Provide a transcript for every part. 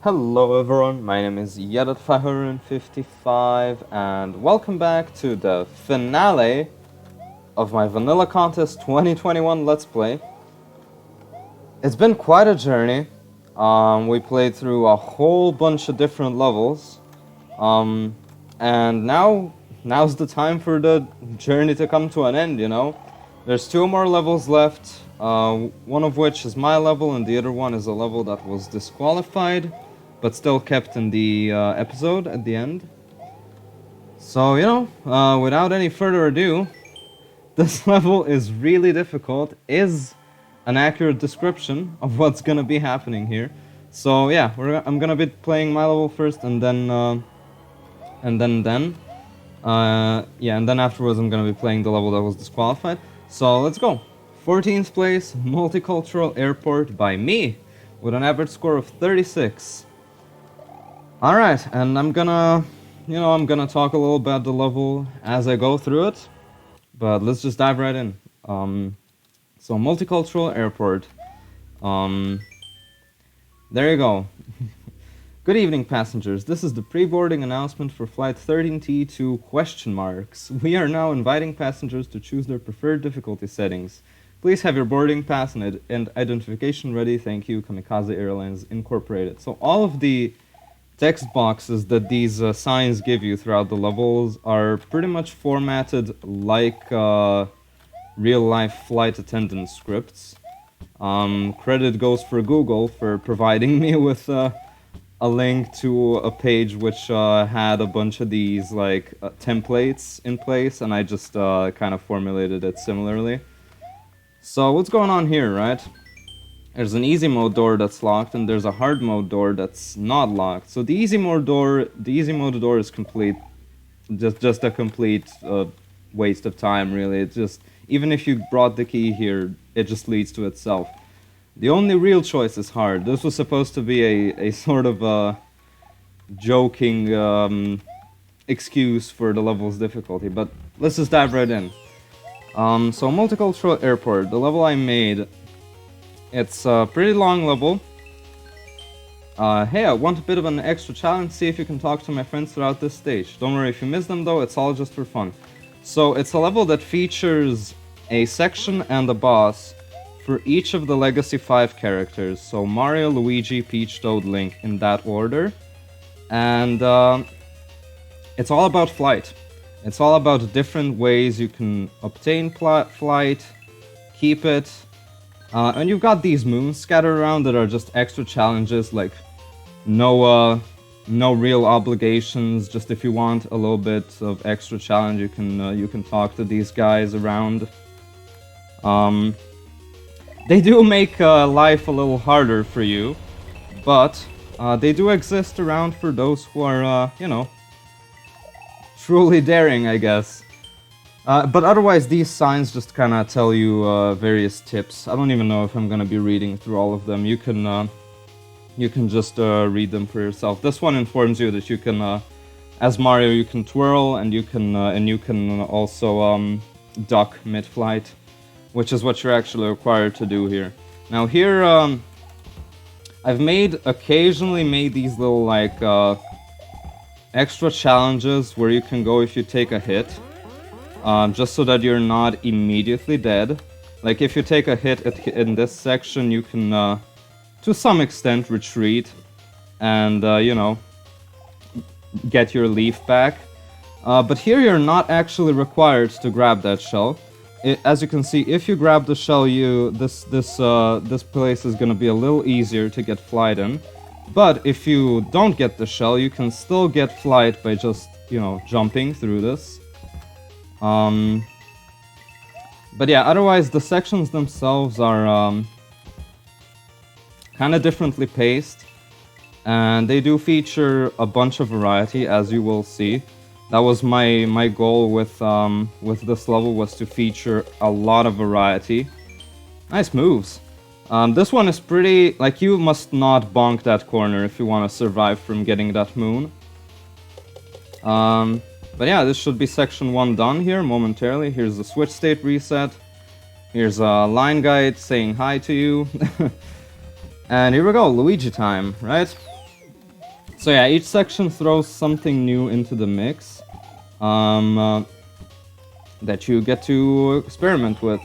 Hello everyone, my name is Yedet555 and welcome back to the finale of my Vanilla Contest 2021 Let's Play. It's been quite a journey. We played through a whole bunch of different levels. And now's the time for the journey to come to an end, you know? There's two more levels left, one of which is my level and the other one is a level that was disqualified, but still kept in the episode at the end. So, you know, without any further ado, this level is really difficult, is an accurate description of what's gonna be happening here. So yeah, I'm gonna be playing my level first, and then afterwards I'm gonna be playing the level that was disqualified. So let's go. 14th place, Multicultural Airport by me, with an average score of 36. Alright, and I'm gonna talk a little about the level as I go through it, but let's just dive right in. So Multicultural Airport. There you go. Good evening, passengers. This is the pre-boarding announcement for Flight 13T2 question marks. We are now inviting passengers to choose their preferred difficulty settings. Please have your boarding pass and identification ready. Thank you, Kamikaze Airlines Incorporated. So all of the text boxes that these signs give you throughout the levels are pretty much formatted like real-life flight attendant scripts. Credit goes for Google for providing me with a link to a page which had a bunch of these like templates in place, and I just kind of formulated it similarly. So what's going on here, right? There's an easy mode door that's locked, and there's a hard mode door that's not locked. So the easy mode door is complete, just a complete waste of time, really. It just, even if you brought the key here, it just leads to itself. The only real choice is hard. This was supposed to be a sort of a joking excuse for the level's difficulty, but let's just dive right in. So Multicultural Airport, the level I made, it's a pretty long level. Hey, I want a bit of an extra challenge, see if you can talk to my friends throughout this stage. Don't worry if you miss them though, it's all just for fun. So it's a level that features a section and a boss for each of the Legacy 5 characters. So Mario, Luigi, Peach, Toad, Link, in that order. And it's all about flight. It's all about different ways you can obtain flight, keep it. And you've got these moons scattered around that are just extra challenges, like no real obligations. Just if you want a little bit of extra challenge, you can talk to these guys around. They do make life a little harder for you, but they do exist around for those who are, you know, truly daring, I guess. But otherwise, these signs just kind of tell you various tips. I don't even know if I'm gonna be reading through all of them. You can just read them for yourself. This one informs you that you can, as Mario, you can twirl, and you can also duck mid-flight, which is what you're actually required to do here. Now here, I've occasionally made these little like extra challenges where you can go if you take a hit. Just so that you're not immediately dead. Like, if you take a hit in this section, you can, to some extent, retreat and, you know, get your leaf back. But here you're not actually required to grab that shell. As you can see, if you grab the shell, this place is gonna be a little easier to get flight in. But if you don't get the shell, you can still get flight by just, you know, jumping through this. But yeah, otherwise the sections themselves are kind of differently paced, and they do feature a bunch of variety, as you will see. That was my goal with this level, was to feature a lot of variety. Nice moves. This one is pretty, like, you must not bonk that corner if you want to survive from getting that moon. But yeah, this should be section 1 done here momentarily. Here's the switch state reset. Here's a line guide saying hi to you. And here we go, Luigi time, right? So yeah, each section throws something new into the mix that you get to experiment with.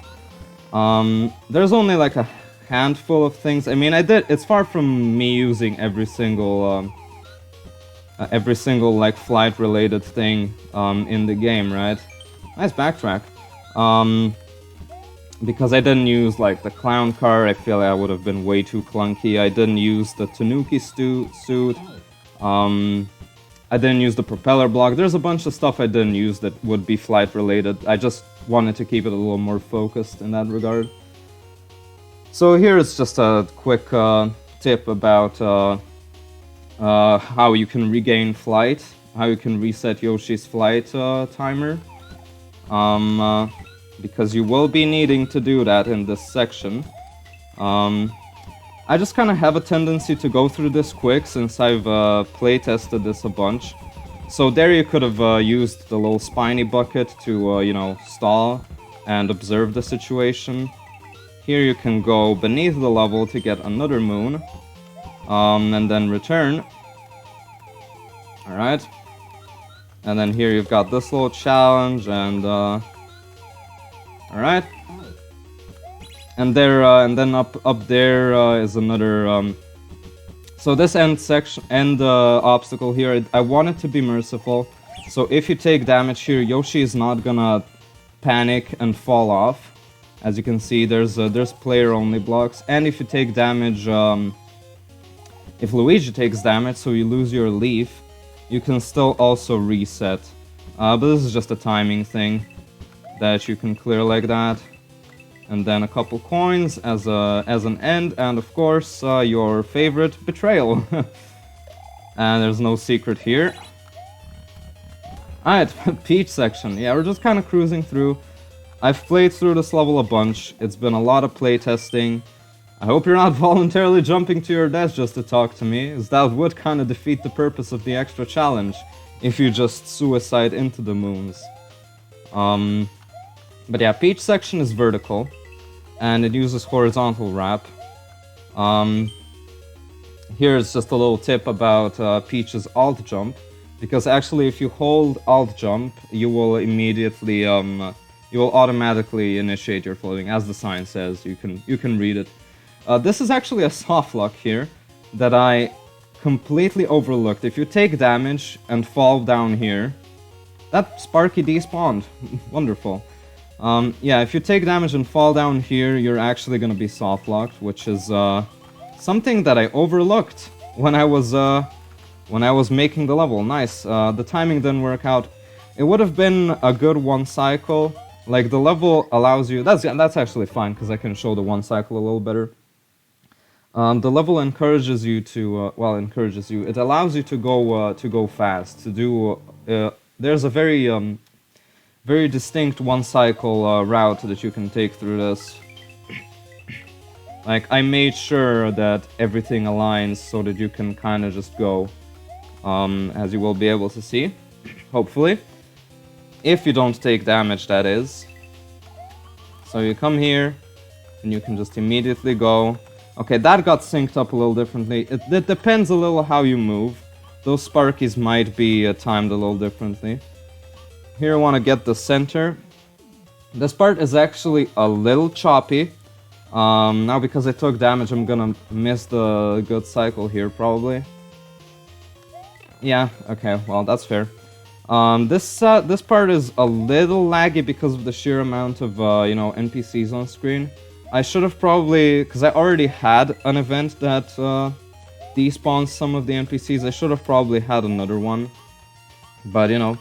There's only like a handful of things. I mean, it's far from me using every single like flight-related thing in the game, right? Nice backtrack. Because I didn't use like the clown car, I feel like I would have been way too clunky. I didn't use the Tanuki suit. I didn't use the propeller block. There's a bunch of stuff I didn't use that would be flight related. I just wanted to keep it a little more focused in that regard. So here is just a quick tip about how you can regain flight, how you can reset Yoshi's flight timer. Because you will be needing to do that in this section. I just kind of have a tendency to go through this quick since I've playtested this a bunch. So there you could have used the little spiny bucket to, you know, stall and observe the situation. Here you can go beneath the level to get another moon, and then return. Alright. And then here you've got this little challenge, and alright. And there, and then up there is another. So this end obstacle here, I want it to be merciful. So if you take damage here, Yoshi is not gonna panic and fall off. As you can see, there's player-only blocks, and if you take damage, if Luigi takes damage, so you lose your leaf, you can still also reset. But this is just a timing thing that you can clear like that. And then a couple coins as an end, and of course your favorite betrayal. And there's no secret here. Alright, Peach section. Yeah, we're just kind of cruising through. I've played through this level a bunch. It's been a lot of playtesting. I hope you're not voluntarily jumping to your death just to talk to me, as that would kind of defeat the purpose of the extra challenge if you just suicide into the moons. But yeah, Peach section is vertical, and it uses horizontal wrap. Here's just a little tip about Peach's alt jump, because actually if you hold alt jump, you will immediately, you will automatically initiate your floating, as the sign says. You can read it. This is actually a soft lock here that I completely overlooked. If you take damage and fall down here, that Sparky despawned. Wonderful. Yeah, if you take damage and fall down here, you're actually gonna be soft locked, which is something that I overlooked when I was making the level. Nice. The timing didn't work out. It would have been a good one cycle. Like the level allows you. That's actually fine because I can show the one cycle a little better. The level encourages you to encourages you. It allows you to go fast. To do. There's a very distinct one-cycle route that you can take through this. Like, I made sure that everything aligns so that you can kind of just go, as you will be able to see, hopefully. If you don't take damage, that is. So you come here, and you can just immediately go. Okay, that got synced up a little differently. It depends a little how you move. Those Sparkies might be timed a little differently. Here I want to get the center. This part is actually a little choppy. Now because I took damage, I'm gonna miss the good cycle here, probably. Yeah, okay, well, that's fair. This part is a little laggy because of the sheer amount of, you know, NPCs on screen. I should have probably, because I already had an event that despawns some of the NPCs, I should have probably had another one. But, you know,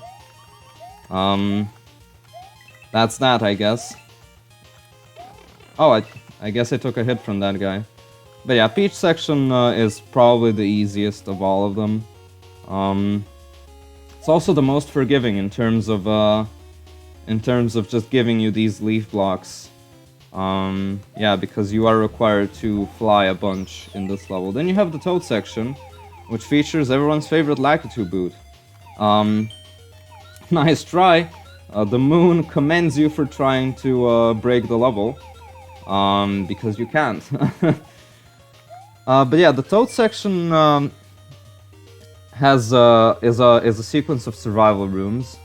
that's that, I guess. Oh, I guess I took a hit from that guy. But yeah, Peach section is probably the easiest of all of them. It's also the most forgiving in terms of just giving you these leaf blocks. Yeah, because you are required to fly a bunch in this level. Then you have the Toad section, which features everyone's favorite Lakitu boot. Nice try. The moon commends you for trying to break the level, because you can't. But yeah, the Toad section, is a sequence of survival rooms.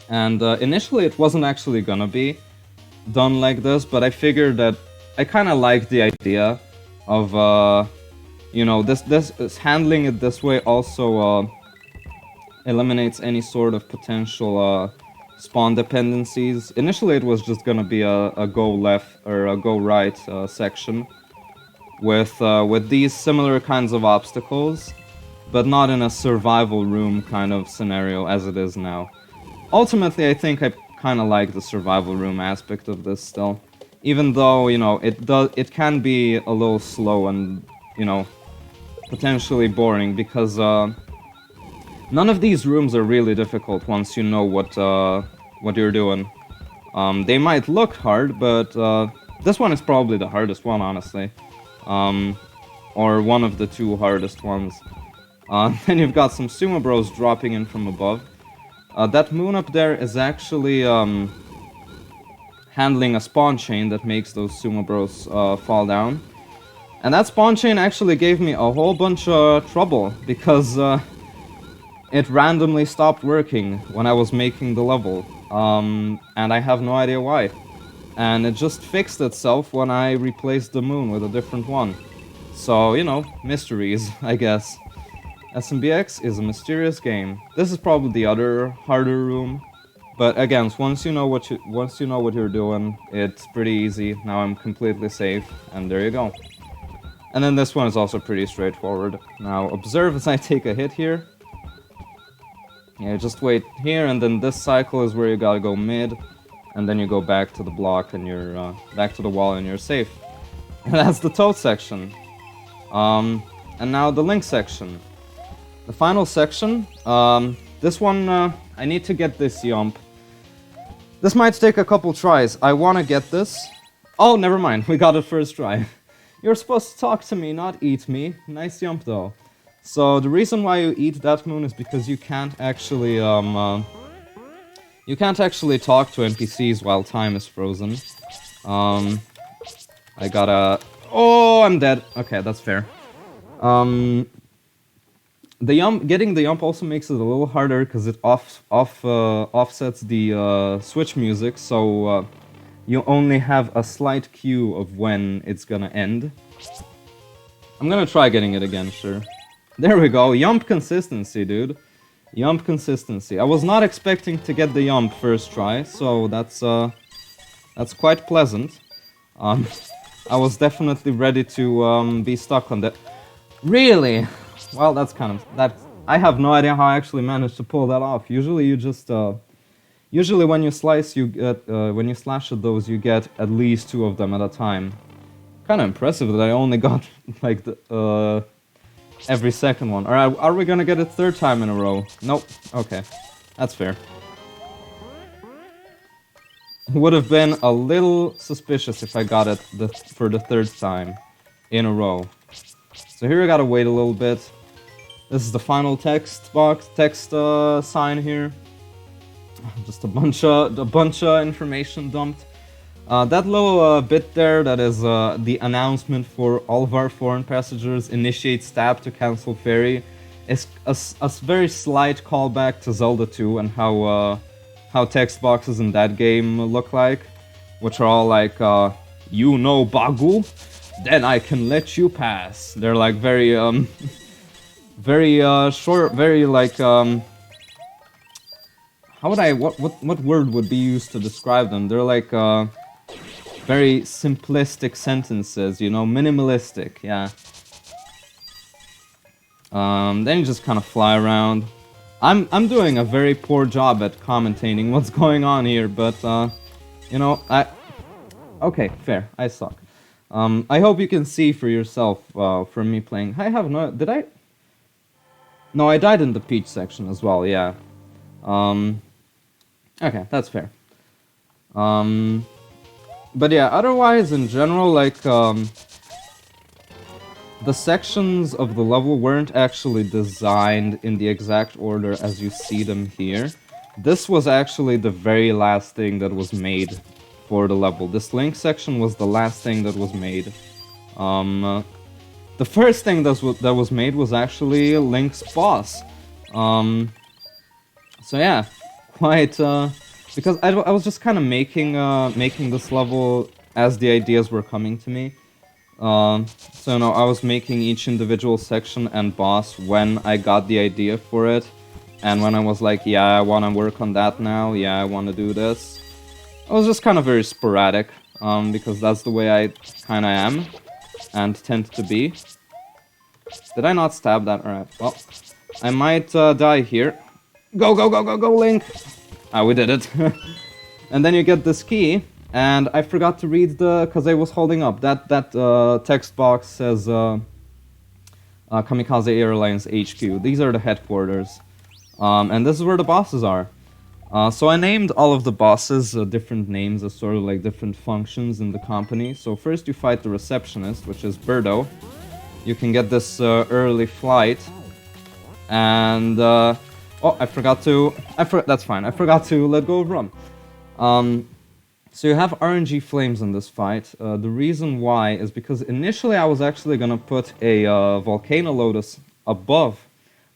And initially it wasn't actually gonna be done like this, but I figured that I kind of like the idea of you know, this handling it this way also eliminates any sort of potential spawn dependencies. Initially it was just gonna be a go left or a go right section with these similar kinds of obstacles, but not in a survival room kind of scenario as it is now. Ultimately, I think I kind of like the survival room aspect of this still, even though, you know, it can be a little slow and, you know, potentially boring, because none of these rooms are really difficult once you know what you're doing. They might look hard, but this one is probably the hardest one, honestly. Or one of the two hardest ones. Then you've got some Sumo Bros dropping in from above. That moon up there is actually handling a spawn chain that makes those Sumo Bros fall down. And that spawn chain actually gave me a whole bunch of trouble, because it randomly stopped working when I was making the level. And I have no idea why. And it just fixed itself when I replaced the moon with a different one. So, you know, mysteries, I guess. SMBX is a mysterious game. This is probably the other harder room, but again, once you know what you're doing, it's pretty easy. Now I'm completely safe, and there you go. And then this one is also pretty straightforward. Now observe as I take a hit here. Yeah, just wait here, and then this cycle is where you gotta go mid, and then you go back to the block, and you're back to the wall, and you're safe. And that's the Toad section. And now the Link section. The final section, this one, I need to get this jump. This might take a couple tries. I want to get this. Oh, never mind, we got it first try. You're supposed to talk to me, not eat me. Nice jump, though. So, the reason why you eat that moon is because you can't actually, you can't actually talk to NPCs while time is frozen. I gotta... Oh, I'm dead. Okay, that's fair. Getting the jump also makes it a little harder because it offsets the switch music, so you only have a slight cue of when it's gonna end. I'm gonna try getting it again, sure. There we go, jump consistency, dude. Jump consistency. I was not expecting to get the jump first try, so that's quite pleasant. I was definitely ready to be stuck on that. Really? Well, that's kind of... I have no idea how I actually managed to pull that off. Usually you just... usually when you slice, you get... when you slash at those, you get at least 2 of them at a time. Kind of impressive that I only got, like, the... every second one. Alright, are we gonna get it 3rd time in a row? Nope. Okay. That's fair. Would have been a little suspicious if I got it for the 3rd time in a row. So here I gotta wait a little bit. This is the final text sign here. Just a bunch of information dumped. That little bit there, that is the announcement for all of our foreign passengers. Initiate stab to cancel ferry. Is a very slight callback to Zelda 2 and how text boxes in that game look like, which are all like, you know, Bagu, then I can let you pass. They're like very very short, very like how would I what word would be used to describe them? They're like very simplistic sentences, you know, minimalistic, yeah. Then you just kind of fly around. I'm doing a very poor job at commentating what's going on here, but you know, okay, fair, I suck. I hope you can see for yourself from me playing. I have no... Did I? No, I died in the Peach section as well, yeah. Okay, that's fair. But yeah, otherwise, in general, like, the sections of the level weren't actually designed in the exact order as you see them here. This was actually the very last thing that was made for the level. This Link section was the last thing that was made. the first thing that was made was actually Link's boss. So yeah, quite, because I was just kind of making this level as the ideas were coming to me. So no, I was making each individual section and boss when I got the idea for it, and when I was like, yeah, I want to work on that now, yeah, I want to do this. I was just kind of very sporadic, because that's the way I kind of am, and tend to be. Did I not stab that? Alright, well, I might die here. Go, go, go, go, go, Link! Ah, we did it. And then you get this key, and I forgot to read because I was holding up. That text box says Kamikaze Airlines HQ. These are the headquarters. And this is where the bosses are. So I named all of the bosses different names as sort of like different functions in the company. So first you fight the receptionist, which is Birdo. You can get this early flight. And, oh, I forgot to, that's fine, I forgot to let go of Rum. So you have RNG flames in this fight. The reason why is because initially I was actually gonna put a Volcano Lotus above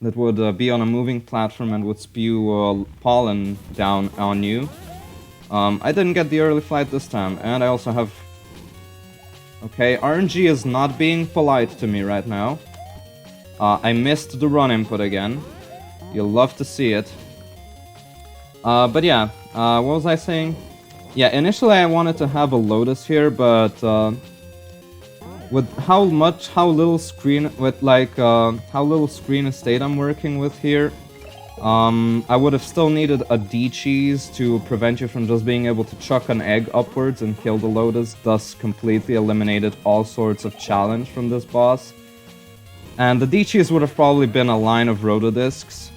that would be on a moving platform and would spew pollen down on you. I didn't get the early flight this time, and I also have... Okay, RNG is not being polite to me right now. I missed the run input again. You'll love to see it. But yeah, what was I saying? Yeah, initially I wanted to have a Lotus here, but with how little screen estate I'm working with here, I would have still needed a D-cheese to prevent you from just being able to chuck an egg upwards and kill the Lotus, thus completely eliminated all sorts of challenge from this boss. And the D-cheese would have probably been a line of rotodiscs.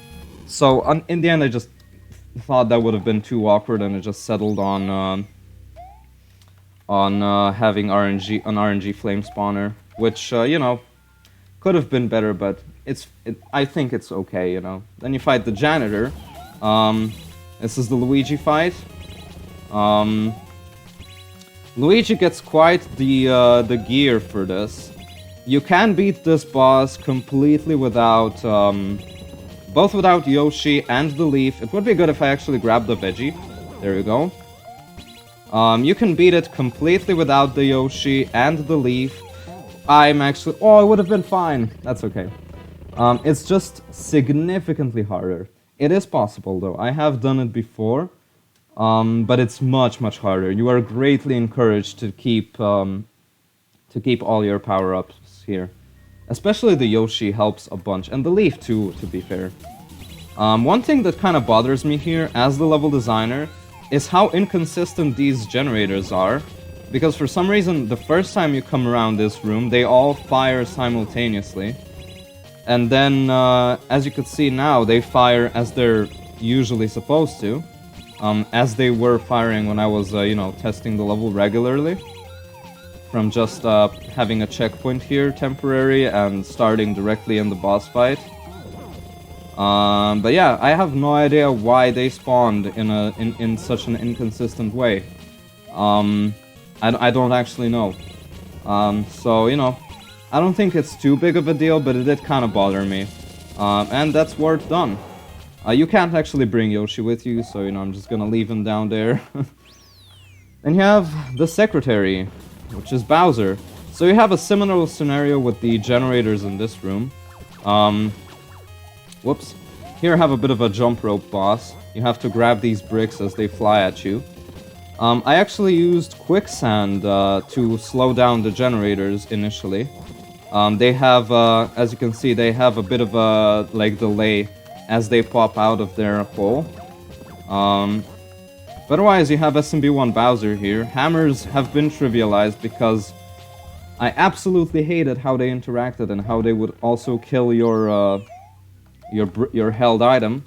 So in the end I just thought that would have been too awkward, and it just settled on having an RNG flame spawner, which you know, could have been better, but I think it's okay, you know. Then you fight the janitor. This is the Luigi fight. Luigi gets quite the gear for this. You can beat this boss completely without both without Yoshi and the leaf. It would be good if I actually grabbed the veggie. There you go. You can beat it completely without the Yoshi and the leaf. I'm actually... Oh, it would have been fine. That's okay. It's just significantly harder. It is possible, though. I have done it before, but it's much, much harder. You are greatly encouraged to keep all your power-ups here. Especially the Yoshi helps a bunch, and the leaf too, to be fair. One thing that kind of bothers me here, as the level designer, is how inconsistent these generators are. Because for some reason, the first time you come around this room, they all fire simultaneously. And then, as you can see now, they fire as they're usually supposed to. As they were firing when I was, you know, testing the level regularly. From just having a checkpoint here, temporary, and starting directly in the boss fight. But yeah, I have no idea why they spawned in such an inconsistent way. I don't actually know. So, you know, I don't think it's too big of a deal, but it did kind of bother me. And that's work done. You can't actually bring Yoshi with you, so, you know, I'm just gonna leave him down there. And you have the secretary, which is Bowser. So you have a similar scenario with the generators in this room. Whoops. Here I have a bit of a jump rope boss. You have to grab these bricks as they fly at you. I actually used quicksand to slow down the generators initially. They have, as you can see, they have a bit of a delay as they pop out of their hole. But otherwise, you have SMB1 Bowser here. Hammers have been trivialized because I absolutely hated how they interacted and how they would also kill your held item.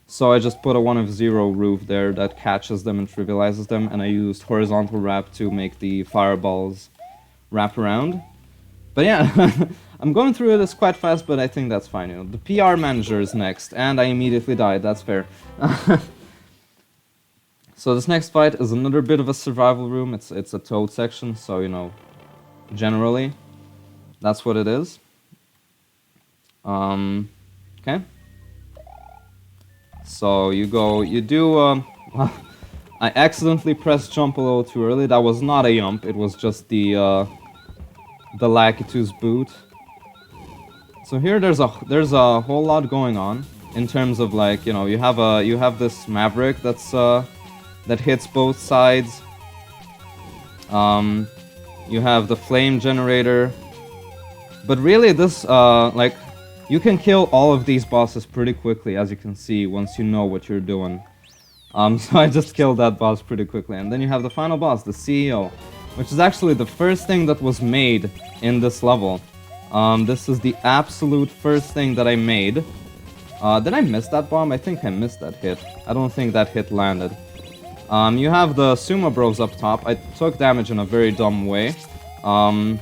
So I just put a 1 of 0 roof there that catches them and trivializes them, and I used horizontal wrap to make the fireballs wrap around. But yeah, I'm going through this quite fast, but I think that's fine. You know, the PR manager is next, and I immediately died. That's fair. So this next fight is another bit of a survival room. It's a Toad section, so, you know, generally, that's what it is. Okay. So you do, I accidentally pressed jump a little too early. That was not a jump, it was just the Lakitu's boot. So here there's a whole lot going on in terms of, like, you know, you have this Maverick that hits both sides. You have the flame generator. But really this, like, you can kill all of these bosses pretty quickly, as you can see, once you know what you're doing. So I just killed that boss pretty quickly. And then you have the final boss, the CEO, which is actually the first thing that was made in this level. This is the absolute first thing that I made. Did I miss that bomb? I think I missed that hit. I don't think that hit landed. You have the Sumo Bros up top. I took damage in a very dumb way. So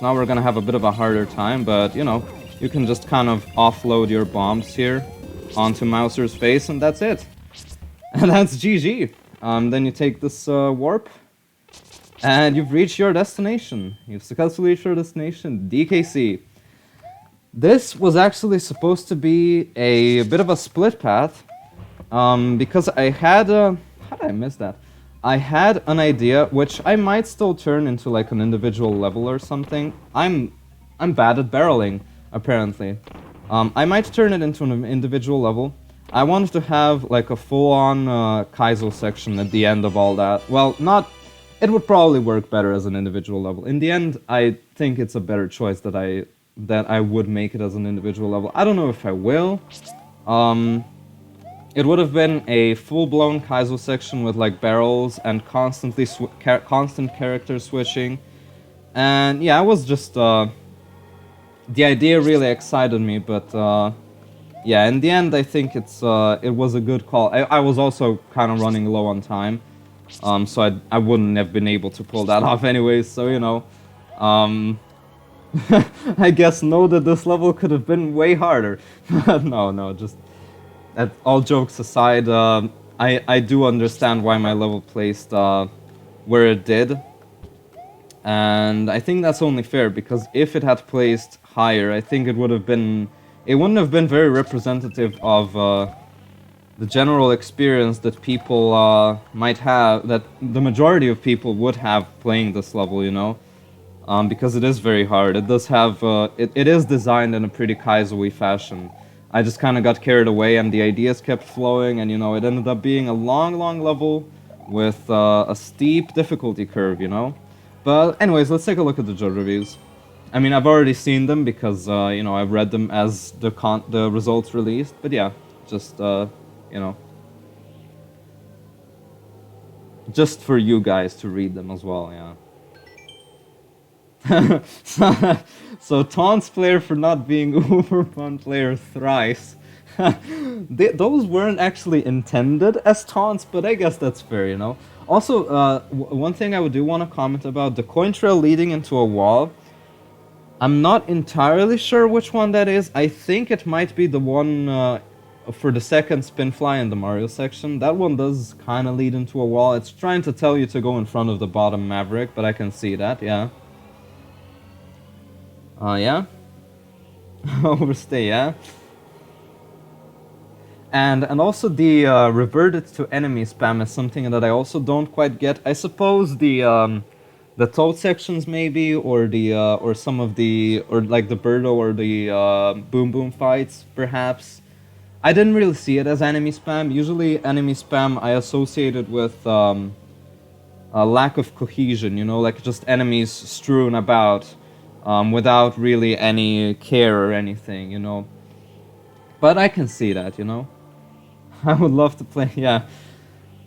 now we're gonna have a bit of a harder time, but, you know, you can just kind of offload your bombs here onto Mouser's face, and that's it. And that's GG. Then you take this warp, and you've reached your destination. You've successfully reached your destination, DKC. This was actually supposed to be a bit of a split path, because I had a... How did I miss that? I had an idea, which I might still turn into, like, an individual level or something. I'm bad at barreling, apparently. I might turn it into an individual level. I wanted to have, like, a full-on Kaizo section at the end of all that. Well, not... It would probably work better as an individual level. In the end, I think it's a better choice that I would make it as an individual level. I don't know if I will. It would have been a full-blown Kaizo section with, like, barrels and constant character switching. And yeah, I was just... the idea really excited me, but yeah, in the end I think it was a good call. I was also kind of running low on time, so I wouldn't have been able to pull that off anyways, so, you know, I guess know that this level could have been way harder. No, just all jokes aside, I do understand why my level placed where it did. And I think that's only fair, because if it had placed higher, I think it wouldn't have been very representative of the general experience that people might have, that the majority of people would have playing this level, you know? Because it is very hard. It does have, it is designed in a pretty Kaizo-y fashion. I just kind of got carried away and the ideas kept flowing, and, you know, it ended up being a long level with a steep difficulty curve, you know? But anyways, let's take a look at the judge reviews. I mean, I've already seen them because, you know, I've read them as the results released. But yeah, just, you know, just for you guys to read them as well, yeah. So taunts player for not being uber fun player thrice. Those weren't actually intended as taunts, but I guess that's fair, you know. Also, one thing I do want to comment about, the coin trail leading into a wall. I'm not entirely sure which one that is. I think it might be the one for the second spin fly in the Mario section. That one does kind of lead into a wall. It's trying to tell you to go in front of the bottom Maverick, but I can see that, yeah. Yeah. Overstay, yeah. And also the reverted to enemy spam is something that I also don't quite get. I suppose the Toad sections maybe, or the or some of the, or like the Birdo or the Boom Boom fights perhaps. I didn't really see it as enemy spam. Usually enemy spam I associated with a lack of cohesion, you know, like just enemies strewn about without really any care or anything, you know. But I can see that, you know. I would love to play, yeah.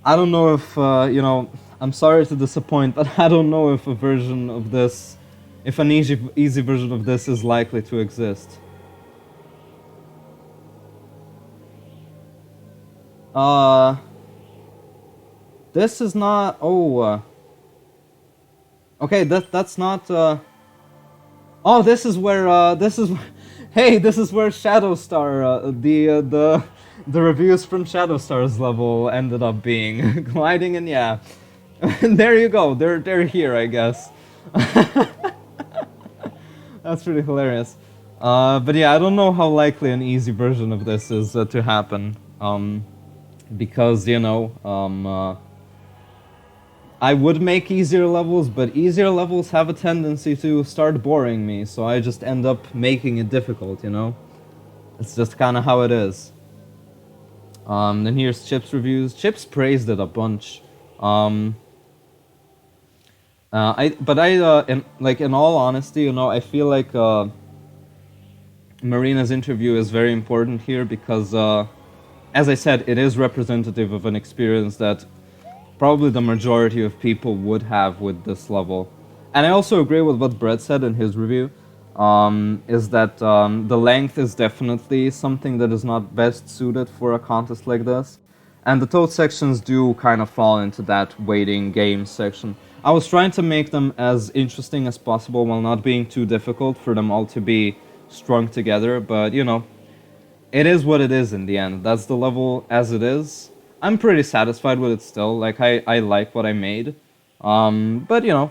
I don't know if, you know, I'm sorry to disappoint, but I don't know if a version of this, if an easy version of this is likely to exist. This is not, okay, that's not, oh, this is where, hey, this is where Shadowstar, the reviews from Shadowstar's level ended up being. Gliding, and yeah. There you go, they're here, I guess. That's pretty hilarious. But yeah, I don't know how likely an easy version of this is to happen. Because, you know, I would make easier levels, but easier levels have a tendency to start boring me, so I just end up making it difficult, you know? It's just kind of how it is. Then here's Chip's reviews. Chip's praised it a bunch. In all honesty, you know, I feel like Marina's interview is very important here because, as I said, it is representative of an experience that probably the majority of people would have with this level. And I also agree with what Brett said in his review, is that the length is definitely something that is not best suited for a contest like this. And the Toad sections do kind of fall into that waiting game section. I was trying to make them as interesting as possible while not being too difficult for them all to be strung together, but you know, it is what it is in the end. That's the level as it is. I'm pretty satisfied with it still, like I like what I made. But you know,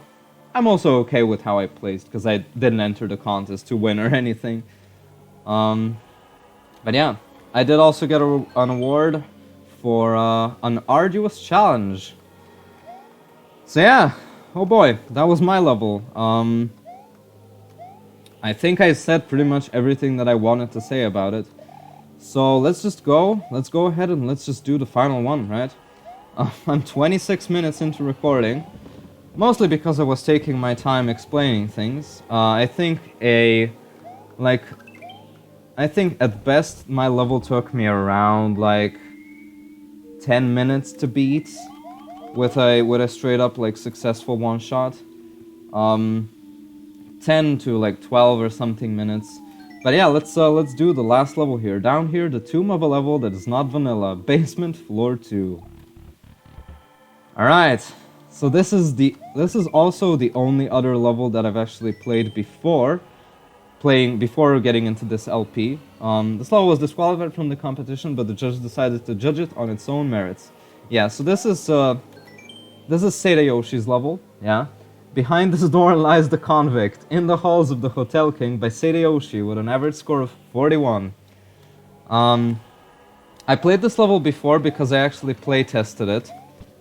I'm also okay with how I placed, because I didn't enter the contest to win or anything. But yeah, I did also get an award for an arduous challenge. So yeah, oh boy, that was my level. I think I said pretty much everything that I wanted to say about it. So let's go ahead and let's just do the final one, right? I'm 26 minutes into recording, mostly because I was taking my time explaining things. I think at best my level took me around like 10 minutes to beat with a straight up like successful one shot. 10 to like 12 or something minutes. But yeah, let's do the last level here. Down here, the tomb of a level that is not vanilla. Basement floor 2. Alright. So this is also the only other level that I've actually played before getting into this LP. This level was disqualified from the competition, but the judge decided to judge it on its own merits. Yeah, so this is SetaYoshi's level, yeah. Behind this door lies the convict, in the halls of the Hotel King by SetaYoshi with an average score of 41. I played this level before because I actually play-tested it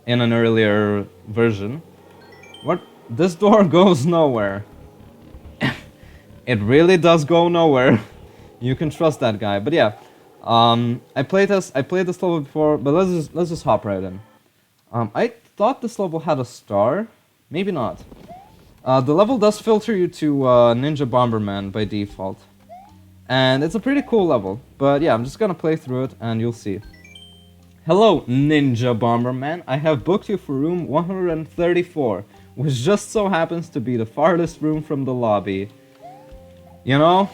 in an earlier version. What? This door goes nowhere. It really does go nowhere. You can trust that guy. But yeah, I played this level before, but let's just hop right in. I thought this level had a star. Maybe not. The level does filter you to Ninja Bomberman by default. And it's a pretty cool level. But yeah, I'm just gonna play through it and you'll see. Hello, Ninja Bomberman. I have booked you for room 134, which just so happens to be the farthest room from the lobby. You know,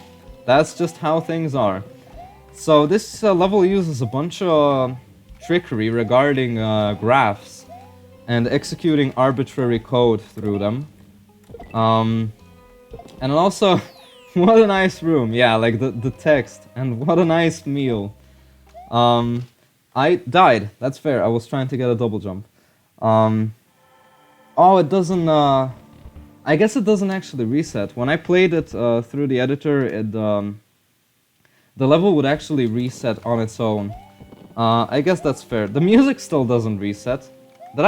that's just how things are. So this level uses a bunch of trickery regarding graphs and executing arbitrary code through them. And also, what a nice room. Yeah, like the text, and what a nice meal. I died. That's fair. I was trying to get a double jump. Oh, it doesn't, I guess it doesn't actually reset. When I played it through the editor, the level would actually reset on its own. I guess that's fair. The music still doesn't reset. Did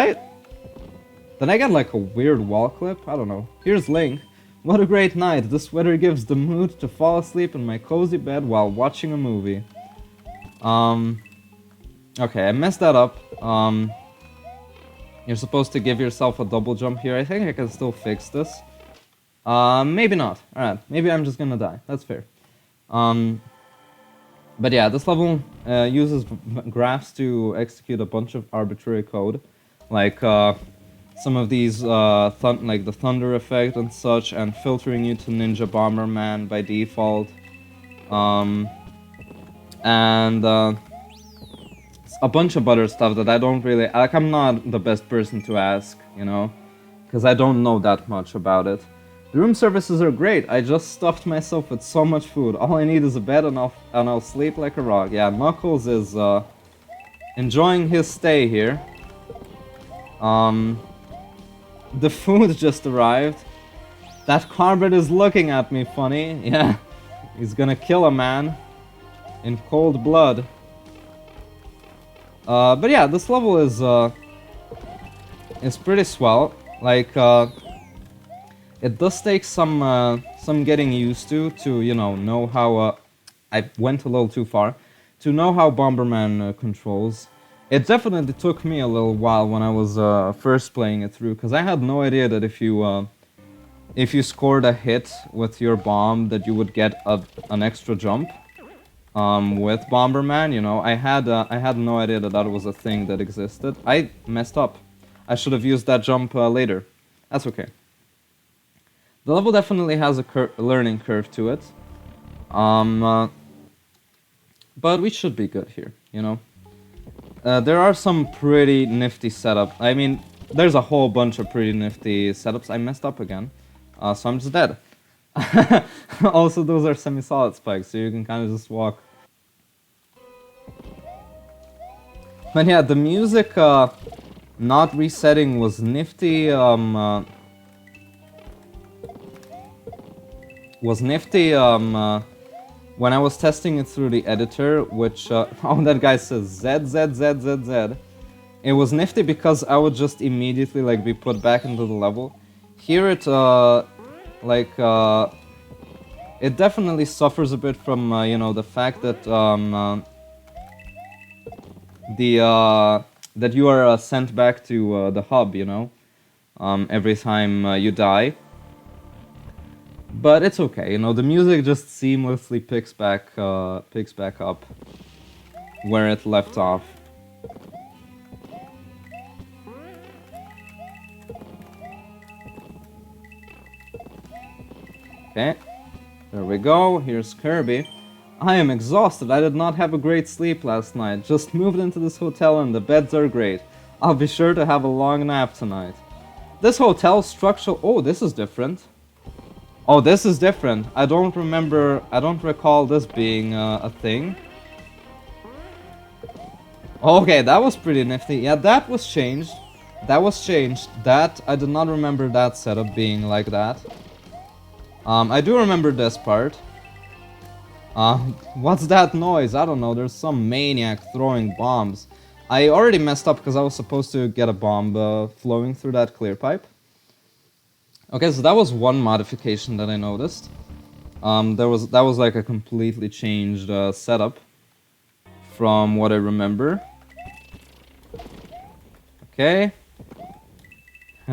I get like a weird wall clip? I don't know. Here's Link. What a great night. This weather gives the mood to fall asleep in my cozy bed while watching a movie. Okay, I messed that up. You're supposed to give yourself a double jump here. I think I can still fix this. Maybe not. Alright, maybe I'm just gonna die. That's fair. But yeah, this level uses graphs to execute a bunch of arbitrary code. Like, some of these, like the thunder effect and such, and filtering you to Ninja Bomberman by default. And a bunch of other stuff that I don't really... Like, I'm not the best person to ask, you know? Because I don't know that much about it. The room services are great. I just stuffed myself with so much food. All I need is a bed and I'll sleep like a rock. Yeah, Knuckles is enjoying his stay here. The food just arrived. That carpet is looking at me funny. Yeah, He's gonna kill a man in cold blood. But yeah, this level is pretty swell. Like, it does take some getting used to you know how I went a little too far, to know how Bomberman controls. It definitely took me a little while when I was first playing it through, because I had no idea that if you scored a hit with your bomb, that you would get an extra jump. With Bomberman, you know, I had no idea that that was a thing that existed. I messed up. I should have used that jump later. That's okay. The level definitely has a learning curve to it. But we should be good here, you know. There are some pretty nifty setups. I mean, there's a whole bunch of pretty nifty setups. I messed up again, so I'm just dead. Also, those are semi-solid spikes, so you can kind of just walk. But yeah, the music not resetting was nifty. When I was testing it through the editor, which oh, that guy says Z Z Z Z Z. It was nifty because I would just immediately like be put back into the level. Here it it definitely suffers a bit from you know, the fact that that you are sent back to the hub, you know, every time you die. But it's okay, you know, the music just seamlessly picks back up where it left off. Okay, there we go, here's Kirby. I am exhausted, I did not have a great sleep last night. Just moved into this hotel and the beds are great. I'll be sure to have a long nap tonight. This hotel structural... Oh, this is different. Oh, this is different. I don't recall this being a thing. Okay, that was pretty nifty. Yeah, that was changed. That, I did not remember that setup being like that. I do remember this part. What's that noise? I don't know, there's some maniac throwing bombs. I already messed up because I was supposed to get a bomb flowing through that clear pipe. Okay, so that was one modification that I noticed. That was like a completely changed setup from what I remember. Okay.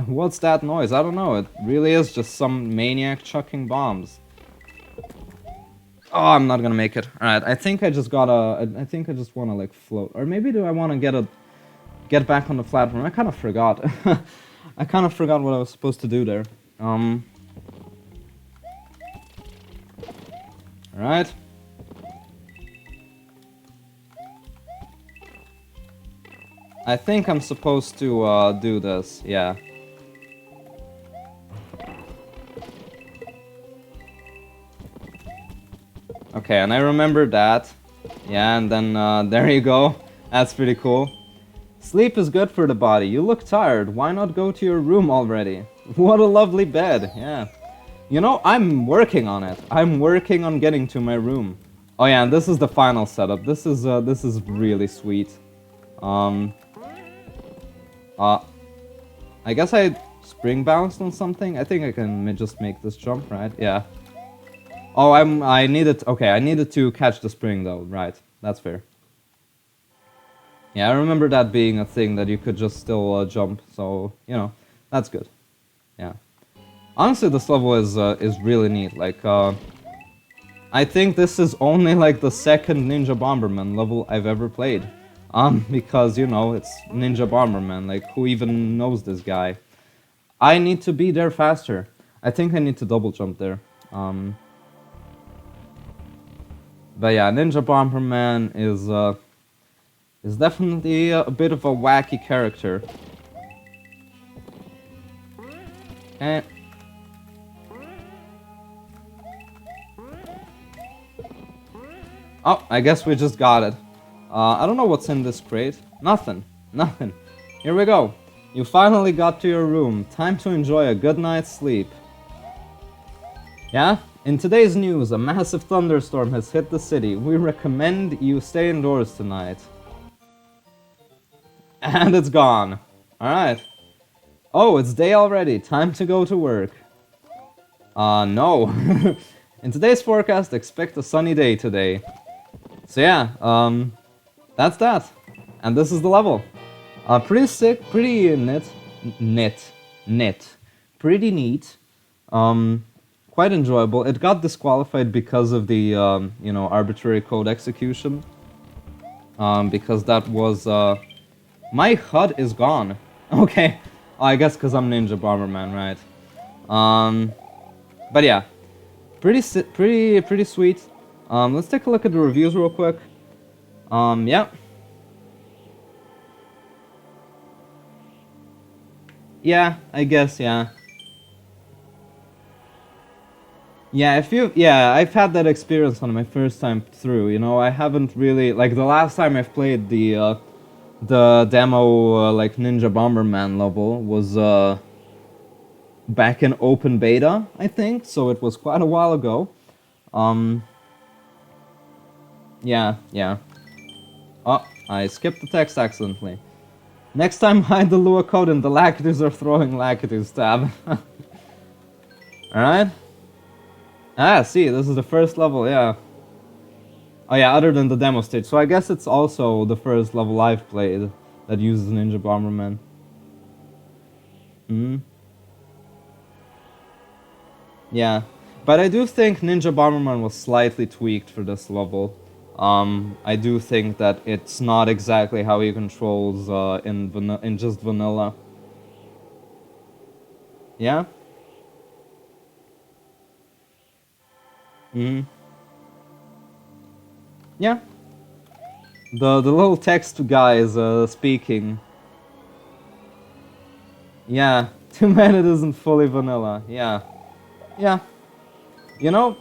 What's that noise? I don't know. It really is just some maniac chucking bombs. Oh, I'm not gonna make it. All right, I think I just gotta. I think I just want to like float, or maybe do I want to get back on the platform? I kind of forgot. I kind of forgot what I was supposed to do there. All right. I think I'm supposed to do this. Yeah. Okay, and I remember that. Yeah, and then there you go. That's pretty cool. Sleep is good for the body. You look tired. Why not go to your room already? What a lovely bed. Yeah. You know, I'm working on it. I'm working on getting to my room. Oh yeah, and this is the final setup. This is really sweet. I guess I spring bounced on something. I think I can just make this jump, right? Yeah. Oh, I needed to catch the spring though, right? That's fair. Yeah, I remember that being a thing that you could just still jump, so, you know, that's good. Yeah. Honestly, this level is really neat. Like, I think this is only like the second Ninja Bomberman level I've ever played. Because, you know, it's Ninja Bomberman, like, who even knows this guy? I need to be there faster. I think I need to double jump there. But yeah, Ninja Bomberman is definitely a bit of a wacky character. Okay. Oh, I guess we just got it. I don't know what's in this crate. Nothing. Nothing. Here we go. You finally got to your room. Time to enjoy a good night's sleep. Yeah? In today's news, a massive thunderstorm has hit the city. We recommend you stay indoors tonight. And it's gone. Alright. Oh, it's day already. Time to go to work. No. In today's forecast, expect a sunny day today. So yeah, that's that. And this is the level. Pretty sick, pretty pretty neat. Quite enjoyable. It got disqualified because of the, you know, arbitrary code execution. Because that was, my HUD is gone. Okay. I guess because I'm Ninja Bomberman, right? But yeah. Pretty sweet. Let's take a look at the reviews real quick. Yeah. Yeah, I guess, yeah. Yeah, I've had that experience on my first time through, you know, I haven't really, like, the last time I've played the demo, like, Ninja Bomberman level was, back in open beta, I think, so it was quite a while ago. Yeah. Oh, I skipped the text accidentally. Next time, hide the Lua code in the Lacketus or throwing Lacketus tab. Alright. Ah, see, this is the first level, yeah. Oh yeah, other than the demo stage. So I guess it's also the first level I've played that uses Ninja Bomberman. Yeah. But I do think Ninja Bomberman was slightly tweaked for this level. I do think that it's not exactly how he controls in just vanilla. Yeah? Yeah. The little text guy is speaking. Yeah. Too bad it isn't fully vanilla. Yeah. Yeah. You know,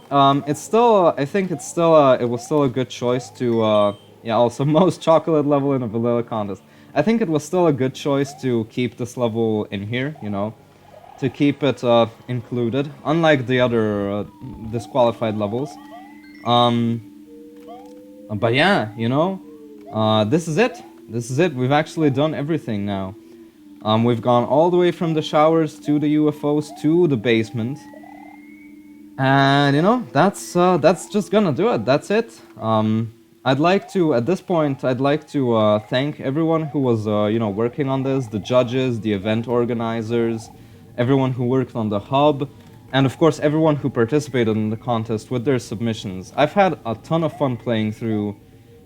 it's still, I think it's still, it was still a good choice to, yeah, also most chocolate level in a vanilla contest. I think it was still a good choice to keep this level in here, you know, to keep it, included, unlike the other, disqualified levels. But yeah, you know, this is it. This is it. We've actually done everything now. We've gone all the way from the showers to the UFOs to the basement. And, you know, that's just gonna do it. That's it. I'd like to, at this point, I'd like to thank everyone who was, you know, working on this, the judges, the event organizers, everyone who worked on the hub, and of course everyone who participated in the contest with their submissions. I've had a ton of fun playing through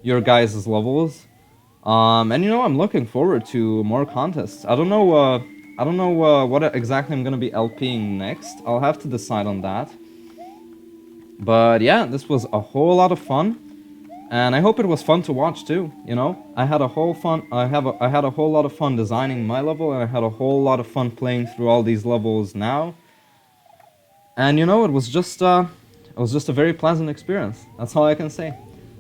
your guys' levels, and you know, I'm looking forward to more contests. I don't know what exactly I'm gonna be LPing next. I'll have to decide on that. But yeah, this was a whole lot of fun, and I hope it was fun to watch too. You know, I had a whole lot of fun designing my level, and I had a whole lot of fun playing through all these levels now. And you know, it was just a very pleasant experience. That's all I can say.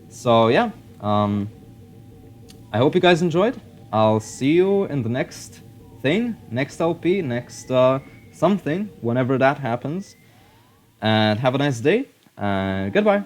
So yeah, I hope you guys enjoyed. I'll see you in the next thing, next LP, next something, whenever that happens. And have a nice day, and goodbye.